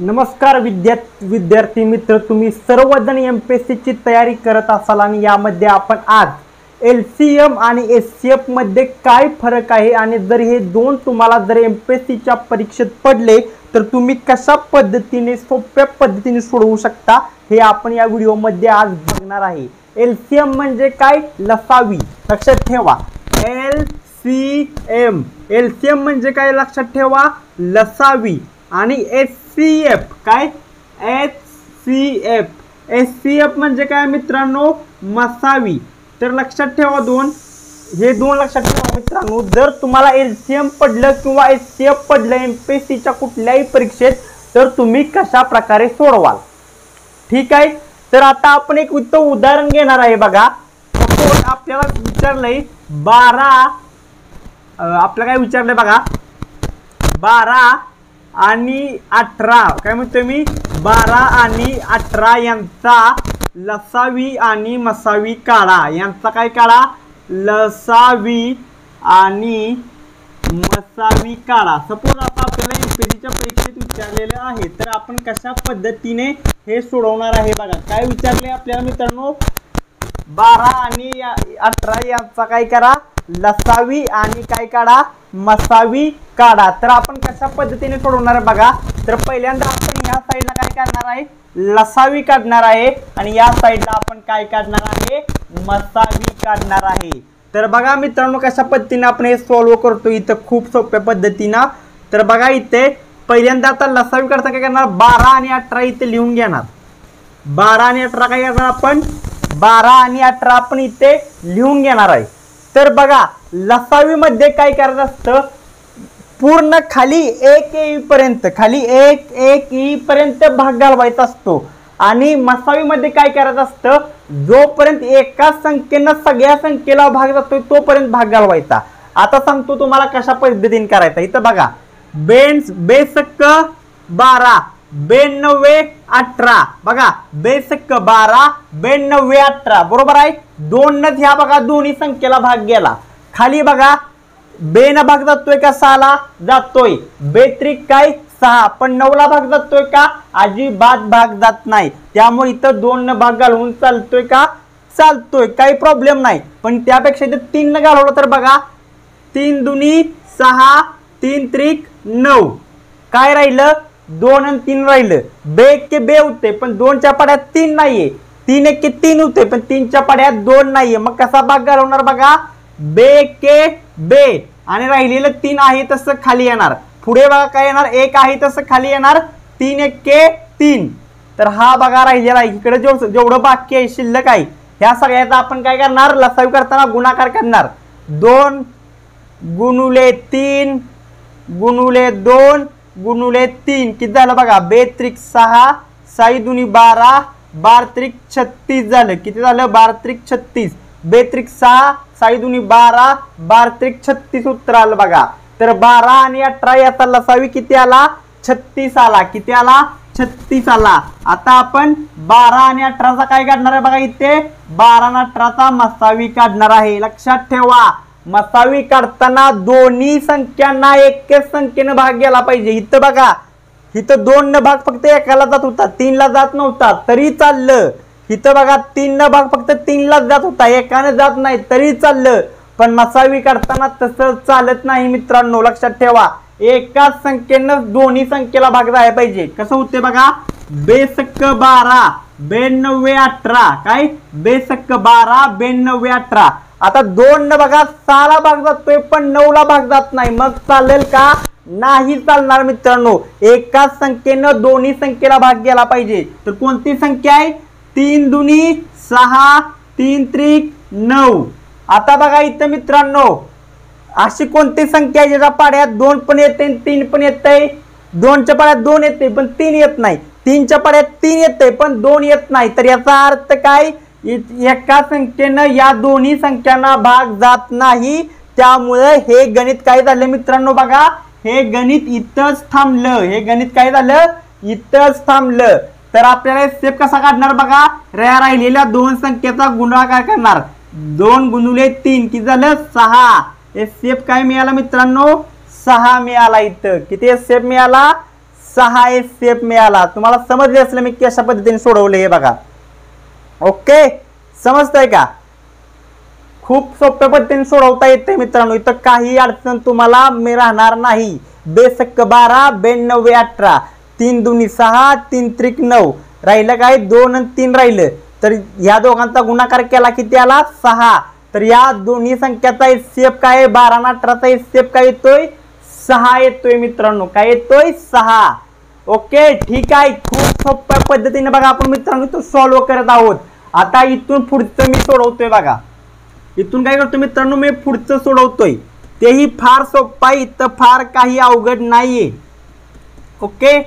नमस्कार विद्यार्थी मित्र, तुम्ही सर्वजण एमपीएससी ची तयारी करत असाल आणि यामध्ये आपण आज एलसीएम आणि एचसीएफ मध्ये काय फरक आहे आणि जर हे दोन तुम्हाला जर एमपीएससी च्या परीक्षेत पडले तर तुम्ही कशा पद्धतीने सोप्या पद्धतीने सोडवू शकता हे आपण या व्हिडिओ मध्ये आज बघणार आहे। एलसीएम म्हणजे काय, लसावी, लक्षात ठेवा। एलसीएम म्हणजे काय लक्षात ठेवा, लसावी। आणि एचसीएफ काय, एचसीएफ म्हणजे काय मित्रांनो, मसावी। तर लक्षात ठेवा हे दोन लक्षात ठेवा मित्रांनो। जर तुम्हाला एलसीएम पडलं किंवा एचसीएफ पडलं एमपीएससी च्या कुठल्याही परीक्षेत तर तुम्ही कशा प्रकारे सोडवाल, ठीक आहे। तर आता आपण एक उदाहरण घेणार आहे बघा। सपोज आपल्याला विचारलंय 12 आपल्याला काय विचारलंय बघा, 12 आणि 18 काय म्हणतोय मी, 12 आणि 18 यांचा लसावी आणि मसावी काढा। यांचा काय काढा, लसावी आणि मसावी काढा। सपोज आता आपल्याला एमपीएससीच्या परीक्षेत विचारलेले आहे तर आपण कशा पद्धतीने हे सोडवणार आहे बघा। काय विचारले आपल्याला मित्रांनो, 12 आणि 18 यांचा काय करा, लसावी आणि काय काढा, मसावी काढा। तर आपण कशा पद्धतीने सोडवणार आहे बघा। तर पहिल्यांदा आपण या साइडला काय करणार आहे, लसावी काढणार आहे आणि या साइडला आपण काय काढणार आहे, मसावी काढणार आहे। तर बघा मित्रांनो कशा पद्धतीने आपण हे सॉल्व्ह करतो इथं खूप सोप्या पद्धतीने। तर बघा इथे पहिल्यांदा आता लसावी काढता काय करणार, 12 आणि 18 इथे लिहून घेणार। 12 आणि 18 काय करणार आपण, 12 आणि 18 आपण इथे लिहून घेणार आहे। तर बघा लसावी मध्ये काय करायचं असतं, पूर्ण खाली 1 येईपर्यंत, खाली 1 येईपर्यंत भाग घालवायचा असतो। आणि मसावी मध्ये काय करायचं असतं, जोपर्यंत एका संख्येनं सगळ्या संख्येला भाग जातोय तोपर्यंत भाग घालवायचा। आता सांगतो तुम्हाला कशा पद्धतीने करायचा। इथं बघा बेसक 12 92 18 बघा, बेसक 12 92 18 बरोबर आहे। 2 न ह्या बघा दोन्ही संख्येला भाग गेला। खाली बघा बेन भाग जातोय का 6 ला जातोय, बेत्रिक काय 6, पण 9 ला भाग जातोय का, अजिबात भाग जात नाही। त्यामुळे इथं 2 न भाग घालवून चालतोय का, चालतोय, काही प्रॉब्लेम नाही। पण त्यापेक्षा इथं 3 न घालवलं तर बघा 3 दुनी 6 3 त्रिक 9 काय राहिलं, 2 आणि 3 राहिलं। बे के बे होते पण 2 च्या पाड्यात 3 नाहीये, 3 एके 3 होते पण 3 च्या पाड्यात 2 नाहीये। मग कसा भाग घालवणार बघा, बे के बे आणि राहिलेलं 3 आहे तसं खाली येणार। पुढे बघा काय येणार, 1 आहे तसं खाली येणार, 3 एके 3। तर हा बघा राहिलेला आहे। इकडे जेवढं बाकी आहे शिल्लक आहे ह्या सगळ्याचा आपण काय करणार, लसावी करताना गुणाकार करणार। 2 गुणुले 3 गुणुले 2 गुणुले 3 किती झालं बघा, बेत्रिक 6 6 दुनी 12 12 त्रिक 36 झालं। किती झालं, 12 त्रिक 36, बेत्रिक 6 6 दुनी 12 12 त्रिक 36 उत्तर आलं बघा। तर 12 आणि 18 याचा लसावी किती आला, 36 आला। किती आला, 36 आला। आता आपण 12 आणि 18 काय काढणार आहे बघा, इथे 12 आणि 18 मसावी काढणार आहे। लक्षात ठेवा मसावी काढताना दोन्ही संख्यांना एकाच संख्येने भाग गेला पाहिजे। इथं बघा इथं 2 न भाग फक्त एकाला जात होता, 3 ला जात नव्हता तरी चाललं। इथं बघा 3 न भाग फक्त 3 ला जात होता, एकाने जात नाही तरी चाललं। पण मसावी काढताना तसं चालत नाही मित्रांनो, लक्षात ठेवा एकाच संख्येनं दोन्ही संख्येला भाग जायला पाहिजे। कसं होते बघा, बेसक 12 92 18 काय, बेसक 12 92 18। आता 2 न बघा 6 ला भाग जातोय पण 9 ला भाग जात नाही, मग चालेल का, नाही चालणार मित्रांनो। एकाच संख्येनं दोन्ही संख्येला भाग गेला पाहिजे। तर कोणती संख्या आहे, 3 दुनी 6 3 त्रिक 9। आता बघा इथं मित्रांनो अशी कोणती संख्या आहे ज्याच्या पाड्यात 2 पण येते 3 पण येते, 2 च्या पाड्यात 2 येते पण 3 येत नाही, 3 च्या पाड्यात 3 येते पण 2 येत नाही। तर याचा अर्थ काय, एका संख्येनं या दोन्ही संख्यांना भाग जात नाही। त्यामुळे हे गणित काय झालं मित्रांनो बघा, हे गणित इथंच थांबलं। हे गणित काय झालं, इथंच थांबलं। तर आपल्याला स्टेप कसा काढणार बघा, राहिलेल्या 2 संख्येचा गुणाकार करणार। 2 गुणुले 3 किती झालं, 6। स्टेप काय मिळाला मित्रांनो, 6 मिळाला। इथं किती स्टेप मिळाला, 6 एचसीएफ मिळाला। तुम्हाला समजले असलं मी कशा पद्धतीने सोडवले हे बघा। ओके, समजतंय का? खूप सोप्या पद्धतीने सोडवता येते मित्रांनो, इथं काही अडचण तुम्हाला मी राहणार नाही। बेसक 12 92 18 3 दुनी 6 3 त्रिक 9 राहिलं काय 2 आणि 3 राहिलं, तर या दोघांचा गुणाकार केला किती आला 6। तर या दोन्ही संख्याचा एचसीएफ काय आहे 12 आणि 18चा एचसीएफ काय येतोय 6 येतोय मित्रांनो, काय येतोय 6। ओके, ठीक आहे। खूप सोप्या पद्धतीने बघा आपण मित्रांनो तो सॉल्व्ह करत आहोत। आता इथून पुढचं मी सोडवतोय बघा, इथून काय करतो मित्रांनो मी पुढचं सोडवतोय, तेही फार सोपं आहे, इथं फार काही अवघड नाहीये। ओके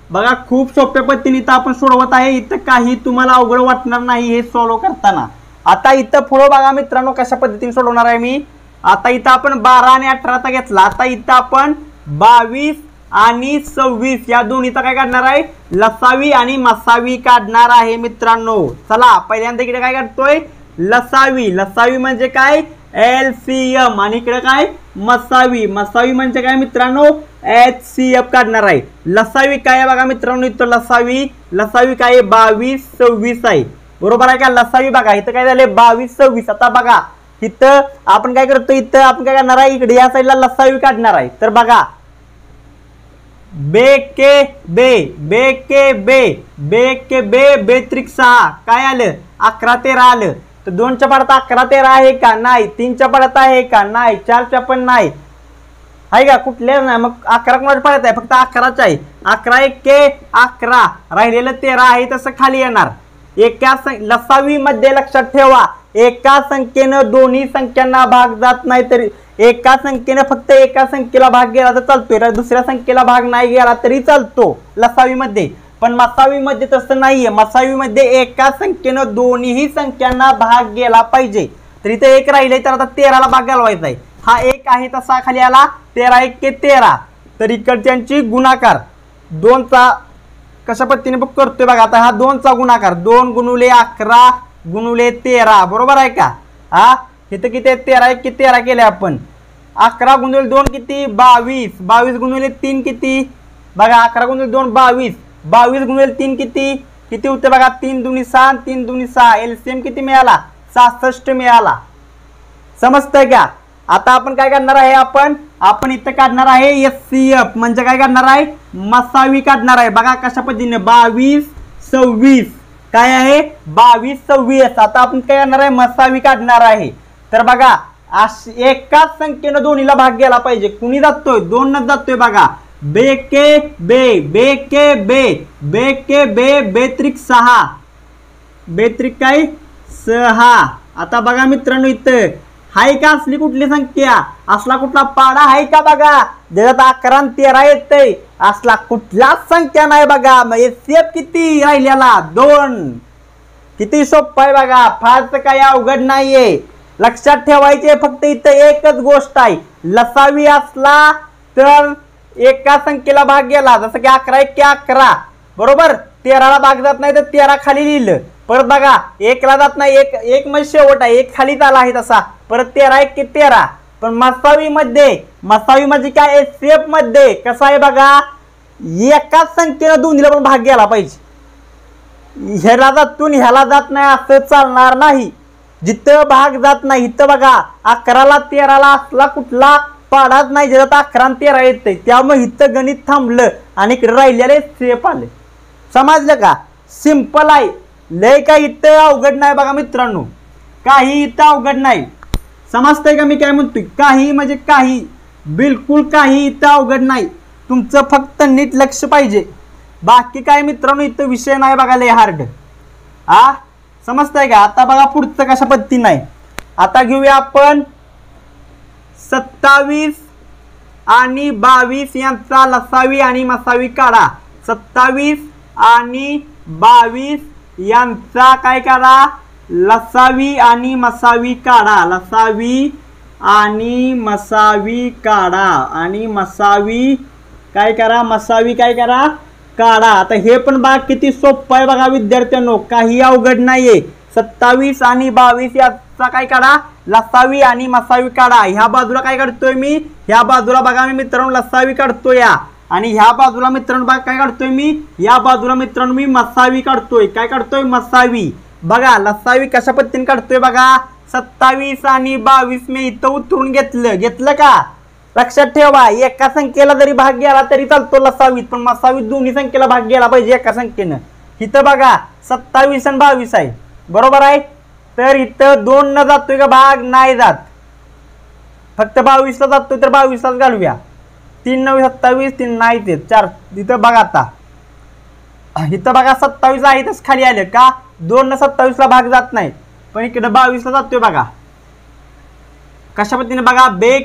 बघा, खूप सोप्या पद्धतीने इथं आपण सोडवत आहे, इथं काही तुम्हाला अवघड वाटणार नाही हे सॉल्व्ह करताना। आता इथं पुढे बघा मित्रांनो कशा पद्धतीने सोडवणार आहे मी। आता इथं आपण 12 आणि 18चा घेतला, आता इथं आपण 22 आणि 26 या दोन्हीचा काय काढणार आहे लसावी आणि मसावी काढणार आहे मित्रांनो। चला पहिल्यांदा इकडे काय काढतोय लसावी, लसावी म्हणजे काय एलसीएम, आणि इकडे काय मसावी, मसावी म्हणजे काय मित्रांनो एचसीएफ काढणार आहे। लसावी काय आहे बघा मित्रांनो, इथं लसावी, लसावी काय 22 26 आहे, बरोबर आहे का? लसावी बघा इथं काय झाले 22 26। आता बघा इथं आपण काय करतो, इथं आपण काय करणार आहे इकडे या साईडला लसावी काढणार आहे, तर बघा बे के बे बे के बे बे के बे बेत्रिक 6 काय आलं 11 13 आलं। तर 2च्या पाड्यात 11 13 आहे का नाही, 3च्या पाड्यात आहे का नाही, 4च्या पण नाही आहे का, कुठल्या नाही, मग 11 कोणाच्या पाड्यात आहे फक्त 11च आहे। 11 1 11 राहिलेलं 13 आहे, तसं खाली येणार। एका लसावी मध्ये लक्षात ठेवा एका संख्येनं दोन्ही संख्यांना भाग जात नाही, तरी एका संख्येनं फक्त एका संख्येला भाग गेला तर चालतोय, दुसऱ्या संख्येला भाग नाही गेला तरी चालतो लसावी मध्ये। पण मसावी मध्ये तसं नाहीये, मसावी मध्ये एका संख्येनं दोन्ही संख्यांना भाग गेला पाहिजे। तर इथे 1 राहिले तर आता 13ला भाग घालवायचा आहे, हा 1 आहे तसा खाली आला 13 1 13। तर इकडच्यांची गुणाकार 2चा कशा पद्धतीने बघ करतोय बघा। आता हा 2चा गुणाकार 2 गुणुले 11 गुणुले 13 बरोबर आहे का? हा इथं किती 13 1 13 केले आपण, 11 गुणुले 2 किती 22, 22 गुणुले 3 किती बघा 11 गुणुले 2 22, 22 गुणुले 3 किती किती होते बघा 3 दुनी 6 3 दुनी 6, एलसीएम किती मिळाला 66 मिळाला। समजतंय का? आता आपण काय करणार आहे, आपण इथं काढणार आहे एचसीएफ म्हणजे काय करणार आहे मसावी काढणार आहे। बघा कशा पद्धतीने 22 26 काय आहे 22 26। आता आपण काय करणार आहे मसावी काढणार आहे। तर बघा एकाच संख्येनं दोन्हीला भाग गेला पाहिजे, कुणी जातोय 2 न जातोय बघा बे के बे बे के बे बे के बे बेत्रिक 6 बेत्रिक काय 6। आता बघा मित्रांनो इथं हाय का असली कुठली संख्या, असला कुठला पाडा आहे का बघा ज्याच्यात 11 आणि 13 येतंय, असला कुठलाच संख्या नाही बघा। मग एचसीएफ किती राहिलेला 2, किती सोपं आहे बघा, फारच काही अवघड नाहीये। लक्षात ठेवायचे फक्त इथं एकच गोष्ट आहे, लसावी असला तर एका संख्येला भाग गेला, जसं की 11 1 11 बरोबर, 13ला भाग जात नाही तर 13 खाली लिहिलं, परत बघा 1ला जात नाही, एक म्हणजे शेवट आहे 1 खाली आला आहे तसा, परत 13 1 13। पण मसावी म्हणजे काय एचसीएफ मध्ये कसं आहे बघा एकाच संख्येनं दोन्हीला पण भाग गेला पाहिजे, ह्याला जातून ह्याला जात नाही असं चालणार नाही। जिथं भाग जात नाही इथं बघा 11ला 13ला असला कुठला पाडाच नाही ज्याच्यात 11 आणि 13 येते, त्यामुळे इथं गणित थांबलं आणि इकडे राहिलेले सेफ आले। समजलं का? सिंपल आहे, लय काय इथं अवघड नाही बघा मित्रांनो, काही इथं अवघड नाही। समजतंय का मी काय म्हणतोय? काही म्हणजे काही, बिलकुल काही इथं अवघड नाही, तुमचं फक्त नीट लक्ष पाहिजे, बाकी काय मित्रांनो इथं विषय नाही बघा लय हार्ड। हा समजतंय का? आता बघा पुढचं कशा पद्धतीने आहे। आता घेऊया आपण 27 आणि 22 यांचा लसावी आणि मसावी काढा। 27 आणि 22 यांचा काय करा लसावी आणि मसावी काढा, लसावी आणि मसावी काढा, आणि मसावी काय करा मसावी काय करा काढा। आता हे पण बघा किती सोपं आहे बघा विद्यार्थ्यांनो, काही अवघड नाहीये। 27 आणि 22 याचा काय काढा लसावी आणि मसावी काढा। ह्या बाजूला काय काढतोय मी, ह्या बाजूला बघा मी मित्रांनो लसावी काढतोय, आणि ह्या बाजूला मित्रांनो बघा काय काढतोय मी, या बाजूला मित्रांनो मी मसावी काढतोय. काय काढतोय? मसावी. बघा लसावी कशा पद्धतीने काढतोय बघा. 27 आणि 22 मी इथं उतरून घेतलं का. लक्षात ठेवा एका संख्येला जरी भाग गेला तरी चालतो लसावीत, पण मसावीत दोन्ही संख्येला भाग गेला पाहिजे एका संख्येनं. इथं बघा 27 आणि 22 आहे, बरोबर आहे. तर इथं 2 न जातोय का भाग? नाही जात. फक्त 22 ला जातोय तर 22 लाच घालूया. 3 9 27, 3 नाही ते 4. इथं बघा आता इथं बघा 27 आहे इथंच खाली आलं का. 2 न 27 ला भाग जात नाही, पण इकडे 22 ला जातोय बघा. कशा पद्धतीने बघा. बे,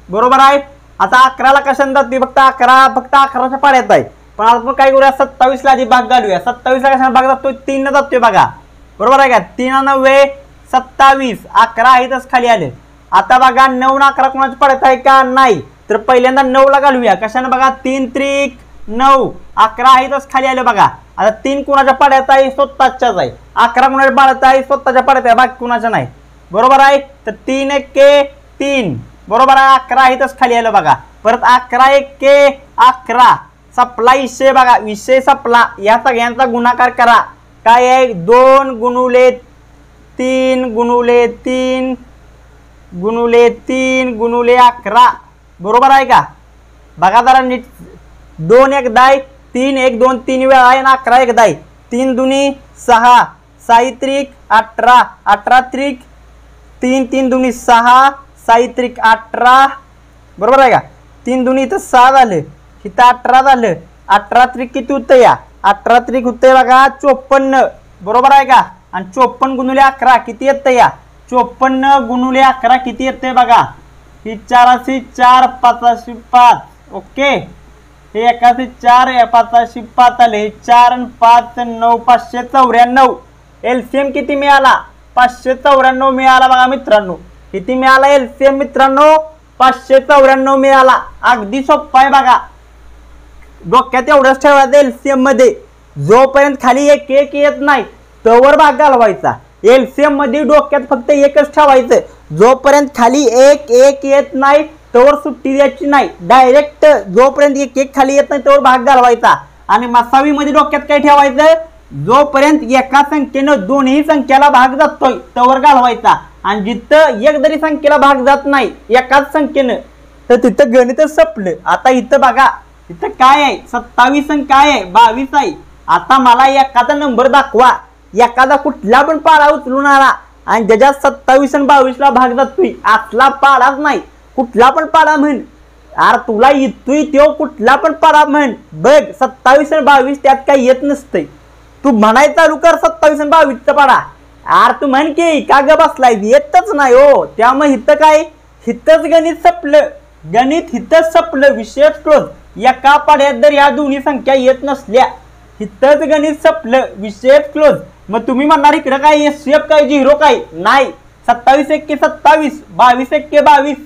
बरोबर आहे. आता 11 ला कशाने जातोय? फक्त 11च्या पाड्यात आहे. पण आपण काय करूया 27 ला आधी भाग घालूया. 27 ला कशाने भाग जातोय? 3 न जातोय बघा, बरोबर आहे का. 3 9 27, 11 आहेतच खाली आले. आता बघा 9 न 11 कोणाच्या पाड्यात आहे का? नाही. तर पहिल्यांदा 9 ला घालूया. कशाने बघा. 3 त्रिक 9, 11 आहेतच खाली आले बघा. आता 3 कोणाच्या पाड्यात आहे? स्वतःच्याच आहे. 11 कोणाच्या पाड्यात आहे? स्वतःच्या पाड्यात आहे, बाकी कोणाच्या नाही, बरोबर आहे. तर 3 1 3, बरोबर आहे. 11 आहेतच खाली आलं बघा. परत 11 1 11, सपला विषय बघा. विषय सपला. या सगळ्यांचा गुणाकार करा. काय आहे? 2 गुणुले 3 गुणुले 3 गुणुले 3 गुणुले 11, बरोबर आहे का. बघा जरा नीट. 2 1 10, 3 1 2 3 वेळा आहे ना. 11 1 10, 3 दुनी 6, 6 त्रिक 18, 18 त्रिक 3 3 दुनी 6, 6 त्रिक 18, बरोबर आहे का. 3 दुनी इथं 6 झालं, इथं 18 झालं. 18 त्रिक किती होतं या? 18 त्रिक होतंय बघा 54, बरोबर आहे का. आणि 54 गुणुले 11 किती येतं या? 54 गुणुले 11 किती येते बघा. ही 4 4 5 5, ओके. हे 1 4 5 5 आले. 4 आणि 5 9, 594. एलसीएम किती मिळाला? 594 मिळाला बघा मित्रांनो. किती मिळाला एलसीएम मित्रांनो? 594 मिळाला. अगदी सोपं आहे बघा. डोक्यात एवढंच ठेवायचं एलसीएम मध्ये. जोपर्यंत खाली 1 1 येत नाही तोवर भाग घालवायचा. एलसीएम मध्ये डोक्यात फक्त एकच ठेवायचं. जोपर्यंत खाली 1 1 येत नाही तोवर सुट्टी द्यायची नाही. डायरेक्ट जोपर्यंत 1 1 खाली येत नाही तोवर भाग घालवायचा. आणि मसावी मध्ये डोक्यात काय ठेवायचं? जोपर्यंत एका संख्येनं दोन्ही संख्याला भाग जातोय तोवर घालवायचा. आणि जिथं एक जरी संख्येला भाग जात नाही एकाच संख्येनं तर तिथं गणितच संपलं. आता इथं बघा, इथं काय आहे? 27 आणि काय आहे? 22 आहे. आता मला एखादा नंबर दाखवा, एखादा कुठला पण पाडा उचलून आला आणि ज्याच्यात 27 आणि 22 ला भाग जातोय असला पाडाच नाही. कुठला पण पाडा म्हण. अरे तुला येतोय तो कुठला पण पाडा म्हण. बघ 27 आणि 22 त्यात काही येत नसतंय. तू म्हणाय चालू कर 27 आणि 22 चा पाडा. अरे तू म्हण की का ग बसलाय? येतच नाही हो. त्यामुळे हिथं काय? हिथंच गणित संपलं. गणित हिथंच संपलं. विषयच क्लोज. एका पाड्यात जर या दोन्ही संख्या येत नसल्या हिथंच गणित संपलं. विषयच क्लोज. मग तुम्ही म्हणणार इकडे काय एसएफ काय 0 काय? नाही. 27 1 27, 22 1 22,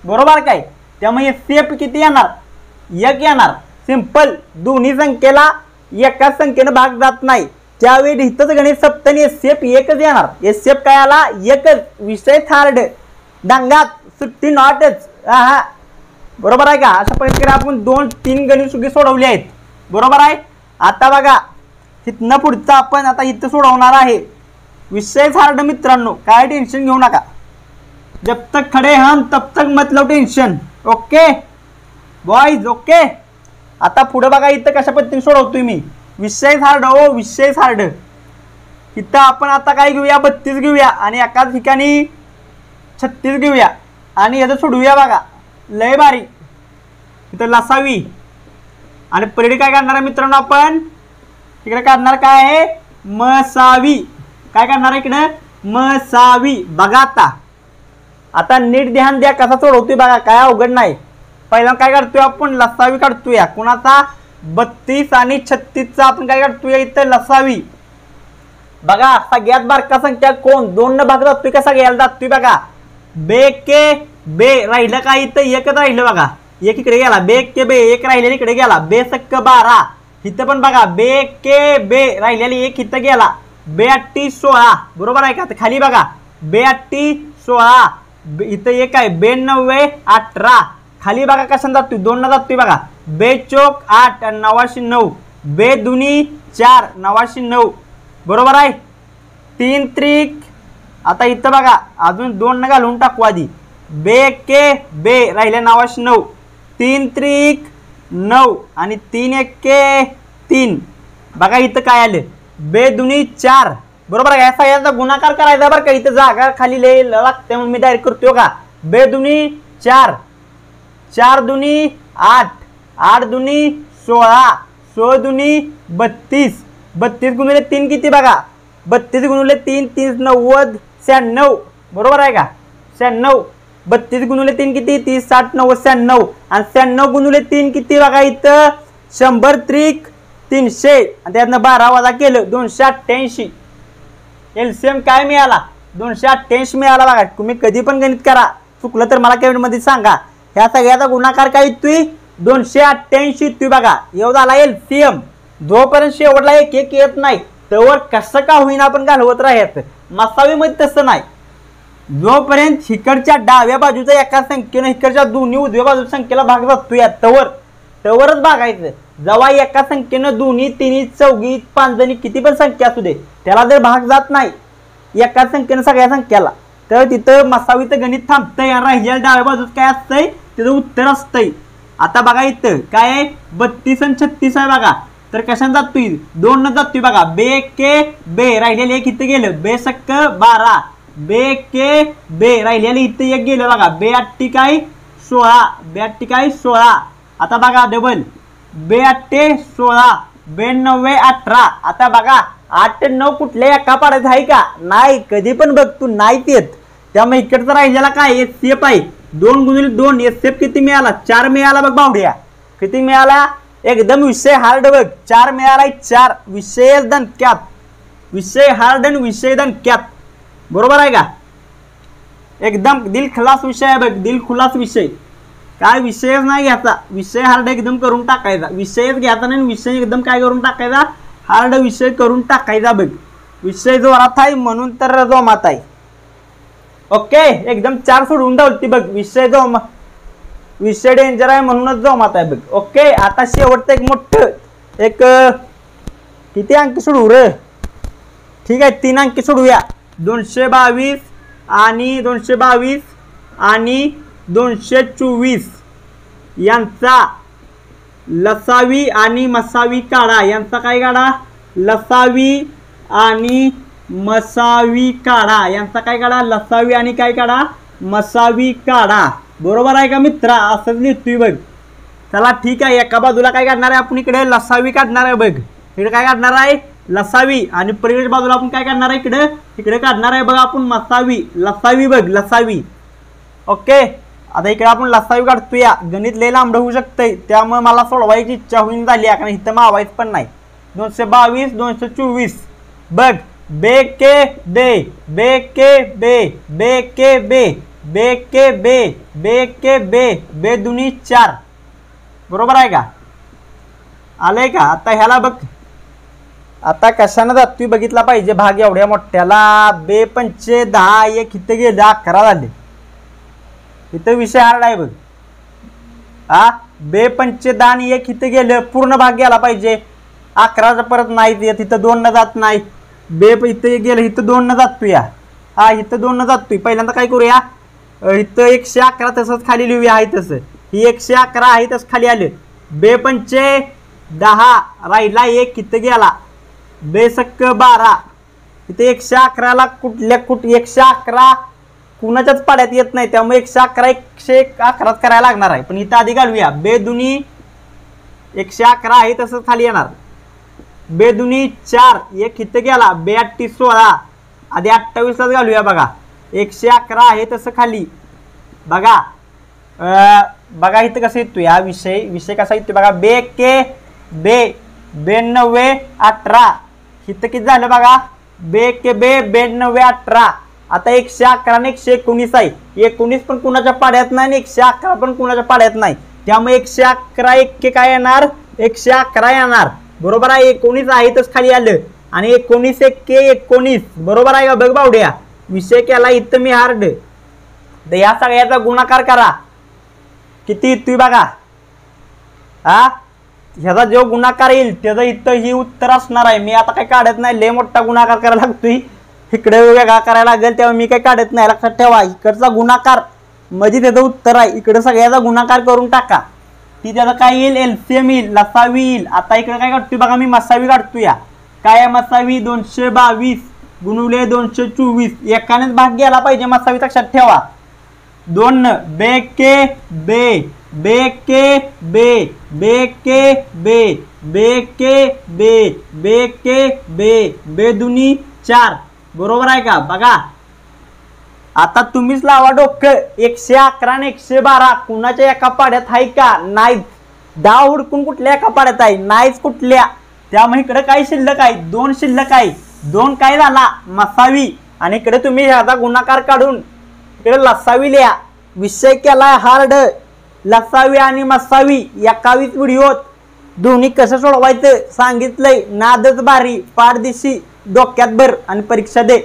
बरोबर काय. त्यामुळे एसएफ किती येणार? 1 येणार. सिंपल. दोन्ही संख्येला एकाच संख्येनं भाग जात नाही त्यावेळी इथंच गणित संपताना एसएफ 1च येणार. एसएफ काय आला? 1च. विषय हार्ड. डांगात सुट्टी नॉटच. हा, बरोबर आहे का. अशा प्रकारे आपण 2 3 गणित सुद्धा सोडवले आहेत, बरोबर आहे. आता बघा इथनं पुढचं आपण आता इथं सोडवणार आहे. विषय हार्ड मित्रांनो, काय टेन्शन घेऊ नका. जब तक खडे हम तब तक मतलब टेन्शन. Okay boys, okay. आता पुढे बघा इथं कशा पद्धतीने सोडवतोय मी. विषय हार्ड हो, विषय हार्ड. इथं आपण आता काय घेऊया? 32 घेऊया आणि एकाच ठिकाणी 36 घेऊया आणि याचं सोडवूया बघा. लय भारी. इथं लसावी आणि पलीकडे काय करणार आहे मित्रांनो? आपण तिकडे काढणार काय आहे? मसावी. काय करणार आहे इकडे? मसावी. बघा आता नीट ध्यान द्या कसा सोडवतोय बघा. काय अवघड नाही. पहिला काय काढतोय आपण? लसावी काढतोय. कुणाचा? 32 आणि 36 चा आपण काय काढतोय इथं? लसावी. बघा सगळ्यात बारका संख्या कोण? 2 न भाग जातोय का सगळ्याला जातोय बघा. बे के बे राहिलं काय इथं? 1च राहिलं बघा. 1 इकडे गेला. बे के बे 1 राहिलेला इकडे गेला. बे सक्क 12. इथं पण बघा बे के बे राहिलेली 1 इथं गेला. बे 8 16, बरोबर आहे का. खाली बघा बे 8 16, इथं 1 आहे. बे 9 18, खाली बघा कशाने जातोय 2 न जातोय बघा. बे चोक 8 आणि 909. बे दुनी 4 909 बरोबर आहे. 3 त्रिक आता इथं बघा अजून 2 न घालून टाकू आधी. बे के बे राहिले 909. 3 त्रिक 9 आणि 3 एक के 3 बघा इथं काय आलं. बे दुनी 4 बरोबर आहे. असा याचा गुणाकार करायचा बरं का. इथं जागा खाली लय लागते म्हणून मी डायरेक्ट करतोय का. बे दुनी 4 4 दुनी 8 8 दुनी 16 16 दुनी 32 32 गुणिले 3 किती बघा. 32 गुणिले 3 3 90 96 बरोबर आहे का. 96 32 गुणिले 3 किती 30 60 90 96 आणि 96 गुणिले 3 किती बघा इथं 100 त्रिक 300 आणि त्यातनं 12 वजा केलं 288. एलसीएम काय मिळाला 288 मिळाला बघा. तुम्ही कधी पण गणित करा चुकलं तर मला कमेंटमध्ये सांगा. ह्या सगळ्याचा गुणाकार काय येतोय 288 येतोय बघा. एवढा आला एलसीएम. जोपर्यंत शेवटला एक एक येत नाही तोवर कसं का होईना आपण घालवत राहायचं. मसावीमध्ये तसं नाही. जोपर्यंत इकडच्या डाव्या बाजूचा एका संख्येनं इकडच्या दोन्ही उजव्या बाजूच्या संख्येला भाग जातोय तवरच भागायचं. जेव्हा एका संख्येनं दोन्ही तिन्ही चौघी 5 जणी किती पण संख्या असू दे त्याला जर भाग जात नाही एका संख्येनं सगळ्या संख्याला तर तिथं मसावीचं गणित थांबतंय. आणि राहिलेल्या डाव्या बाजूत काय असतंय तिथं उत्तर असतंय. आता बघा इथं काय आहे 32 आणि 36 आहे बघा. तर कशाने जातोय 2 न जातोय बघा. बे के बे राहिलेले एक इथं गेलं. बे सक्क 12 बे के बे राहिलेले इथं एक गेलं बघा. बे 8 काय 16 बे 8 काय 16. आता बघा डबल बे 8 16 बे 9 18. आता बघा 8 9 कुठल्या एका पाड्यात आहे का नाही. कधी पण बघ तू नाही येत. त्यामुळे इकडचं राहिलेला काय एसएफ आहे 2 गुणिले 2 एसएफ किती मिळाला 4 मिळाला बघ बावड्या. किती मिळाला एकदम विषय हार्ड बघ 4 मिळाला. 4 विषय दणक्यात विषय हार्ड आणि विषय दणक्यात बरोबर आहे का. एकदम दिल खलास विषय आहे बघ. दिल खुलास विषय काय विषयच नाही घ्यायचा. विषय हार्ड एकदम करून टाकायचा. विषयच घ्यायचा नाही विषय एकदम काय करून टाकायचा हार्ड विषय करून टाकायचा बघ. विषय जोरात आहे म्हणून तर जोमात आहे. ओके एकदम 4 सोडून ठेवती बघ. विषय डेंजर आहे म्हणूनच जोमात आहे बघ. ओके आता शेवटचं एक मोठं एक किती अंक सोडू रे. ठीक आहे 3 अंक सोडूया. 222 आणि 222 आणि 224 यांचा लसावी आणि मसावी काढा. यांचा काय काढा लसावी आणि मसावी काढा. यांचा काय काढा लसावी आणि काय काढा मसावी काढा. बरोबर आहे का मित्रा. असंच लिहितोय बघ. चला ठीक आहे. एका बाजूला काय काढणार आहे आपण इकडे लसावी काढणार आहे बघ. इकडे काय काढणार आहे लसावी आणि पलीकडच्या बाजूला आपण काय काढणार आहे इकडे काढणार आहे बघा आपण मसावी लसावी बघ लसावी. ओके आता इकडे आपण लसावी काढतोय. गणित लय लांब होऊ शकतंय त्यामुळे मला सोडवायची इच्छा होईन झाली कारण इथं मावायचं पण नाही. 222 224 बघ. बे के बे बे के बे बे के बे बे के बे बे के बे बे दुनी 4 बरोबर आहे का. आलंय का. आता ह्याला बघ आता कशानं जातोय बघितला पाहिजे भाग एवढ्या मोठ्याला. बे 5 10 एक इथं गेलं 11 झाले. इथं विषय हार्ड आहे बघ. हा बे 5 10 आणि एक इथं गेलं पूर्ण भाग गेला पाहिजे. 11 परत नाही येत. इथं 2 न जात नाही. बे इथं गेलं इथं 2 न जातोय. हा इथं 2 न जातोय. पहिल्यांदा काय करूया इथं 111 तसंच खाली लिहूया. आहे तसं ही 111 आहे तसं खाली आलं. बे 5 10 राहिला एक इथं गेला. बे सक्क 12 इथे 111ला कुठल्या 111 कुणाच्याच पाड्यात येत नाही त्यामुळे 111 111 करायला लागणार आहे. पण इथं आधी घालूया. बे दुनी 111 आहे तसंच खाली येणार. बे दुनी 4 एक इथं गेला. बे 8 16 आधी 28लाच घालूया बघा. 111 आहे तसं खाली बघा. बघा इथं कसं येतोय हा विषय कसा येतोय बघा. बे के बे 92 18 इथं किती झालं बघा. बे के बे 92 18. आता 111 आणि 119 आहे. 19 पण कुणाच्या पाड्यात नाही आणि 111 पण कुणाच्या पाड्यात नाही त्यामुळे 111 एक काय येणार 111 येणार बरोबर आहे. 19 आहे तसं खाली आलं आणि 19 1 19 बरोबर आहे का बघ बावड्या. विषय केला इथं मी हार्ड. तर या सगळ्याचा गुणाकार करा किती येतोय बघा. हा ह्याचा जो गुणाकार येईल त्याचं इथं ही उत्तर असणार आहे. मी आता काही काढत नाही, लय मोठा गुणाकार करायला लागतोय, इकडे वेगळा करायला लागेल तेव्हा मी काही काढत नाही. लक्षात ठेवा इकडचा गुणाकार म्हणजे त्याचं उत्तर आहे. इकडे सगळ्याचा गुणाकार करून टाका, ती त्याचं काय येईल एलसीएम येईल, लसावी येईल. आता इकडे काय काढतोय बघा, मी मसावी काढतोय. या काय मसावी 222 गुणुले 224. एकानेच भाग गेला पाहिजे मसावी, लक्षात ठेवा. 2 बेके बे बेके बे बेके बे बेके बे बेके बे बेदुनी 4. बरोबर आहे का बघा. आता तुम्हीच लावा डोकं. 111 आणि 112 कुणाच्या एका पाड्यात आहे का? नाहीच. 10 हुडकून कुठल्या एका पाड्यात आहे? नाहीच कुठल्या. त्यामुळे इकडे काय शिल्लक आहे? 2 शिल्लक आहे. 2 काय झाला मसावी, आणि इकडे तुम्ही ह्याचा गुणाकार काढून इकडे लसावी लिहा. विषय केलाय हार्ड. लसावी आणि मसावी 21 व्हिडिओत दोन्ही कसं सोडवायचं सांगितलंय. नादच भारी. पाठदिशी डोक्यात भर आणि परीक्षा दे.